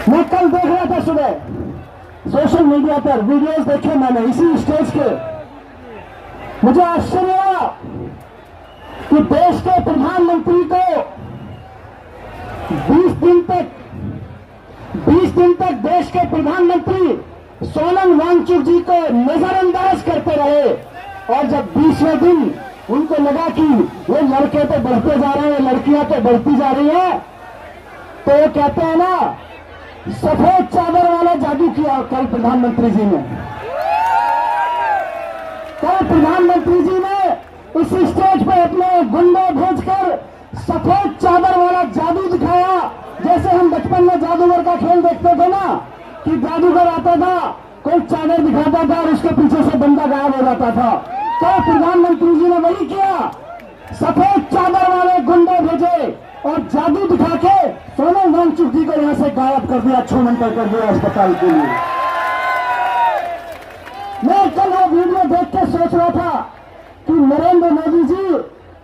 मैं कल देख रहा था सुबह सोशल मीडिया पर वीडियोस देखे मैंने इसी स्टेज के। मुझे आश्चर्य हुआ कि देश के प्रधानमंत्री को 20 दिन तक देश के प्रधानमंत्री सोनम वांगचुक जी को नजरअंदाज करते रहे, और जब 20वें दिन उनको लगा कि वो लड़के तो बढ़ते जा रहे हैं, लड़कियां तो बढ़ती जा रही हैं, तो वो कहते हैं ना, सफेद चादर वाला जादू किया कल प्रधानमंत्री जी ने। कल प्रधानमंत्री जी ने इस स्टेज पर अपने गुंडे भेजकर सफेद चादर वाला जादू दिखाया। जैसे हम बचपन में जादूगर का खेल देखते थे ना, कि जादूगर आता था, कोई चादर दिखाता था और उसके पीछे से बंदा गायब हो जाता था। तो प्रधानमंत्री जी ने वही किया, सफेद चादर वाले गुंडे भेजे और जादू दिखा के सोनम वांगचुक जी को यहां से गायब कर दिया, छूमंतर कर दिया अस्पताल के लिए। मैं कल वो वीडियो देख के सोच रहा था कि नरेंद्र मोदी जी,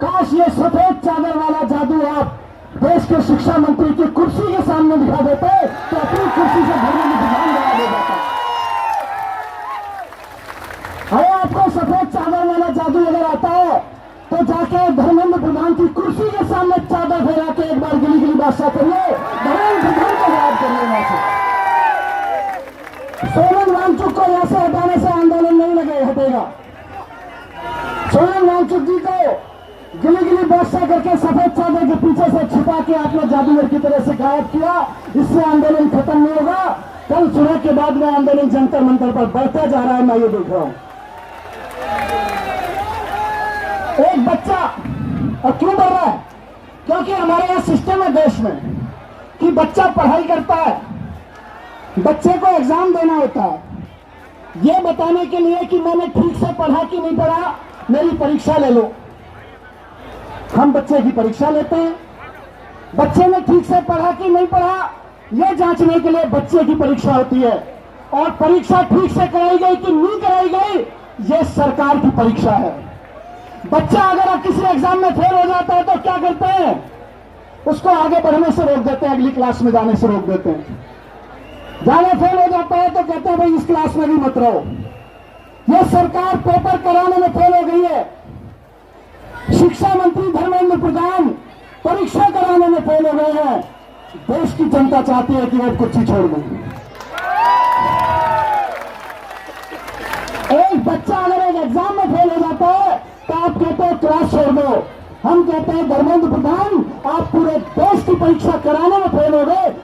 काश ये सफेद चादर वाला जादू आप देश के शिक्षा मंत्री की कुर्सी के सामने दिखा देते तो अपनी कुर्सी से भरने में विधान लगा दे जाता। अरे आपको सफेद चादर वाला जादू अगर आता है तो जाके धर्मेंद्र प्रधान की कुर्सी के सामने चादर फैला के एक बार गिली गिली बादशाह करिए, धर्मेंद्र प्रधान को गायब करिए वहां से। सोनम वांगचुक को यहां से हटाने से आंदोलन नहीं हटेगा। सोनम वांगचुक जी को गिली गिली बादशाह करके सफेद चादर के पीछे से छिपा के आपने जादूगर की तरह से गायब किया, इससे आंदोलन खत्म नहीं होगा। कल सुबह के बाद में आंदोलन जंतर मंतर पर बढ़ता जा रहा है, मैं ये देख रहा हूं। एक बच्चा, और क्यों बढ़ रहा है? क्योंकि हमारे यहाँ सिस्टम है देश में कि बच्चा पढ़ाई करता है, बच्चे को एग्जाम देना होता है, ये बताने के लिए कि मैंने ठीक से पढ़ा कि नहीं पढ़ा, मेरी परीक्षा ले लो। हम बच्चे की परीक्षा लेते हैं, बच्चे ने ठीक से पढ़ा कि नहीं पढ़ा, यह जांचने के लिए बच्चे की परीक्षा होती है। और परीक्षा ठीक से कराई गई कि नहीं कराई गई, यह सरकार की परीक्षा है। बच्चा अगर किसी एग्जाम में फेल हो जाता है तो क्या करते हैं? उसको आगे बढ़ने से रोक देते हैं, अगली क्लास में जाने से रोक देते हैं। ज्यादा फेल हो जाता है तो कहते हैं भाई इस क्लास में भी मत रहो। यह सरकार पेपर कराने में फेल हो गई है। शिक्षा मंत्री धर्मेंद्र प्रधान परीक्षा कराने में फेल हो गए हैं। देश की जनता चाहती है कि वो कुछ छोड़ दें। एक बच्चा अगर एक एग्जाम में फेल हो जाता है तो आप कहते हो क्लास छोड़ दो। हम कहते हैं धर्मेंद्र प्रधान, आप पूरे देश की परीक्षा कराने में फेल हो गए,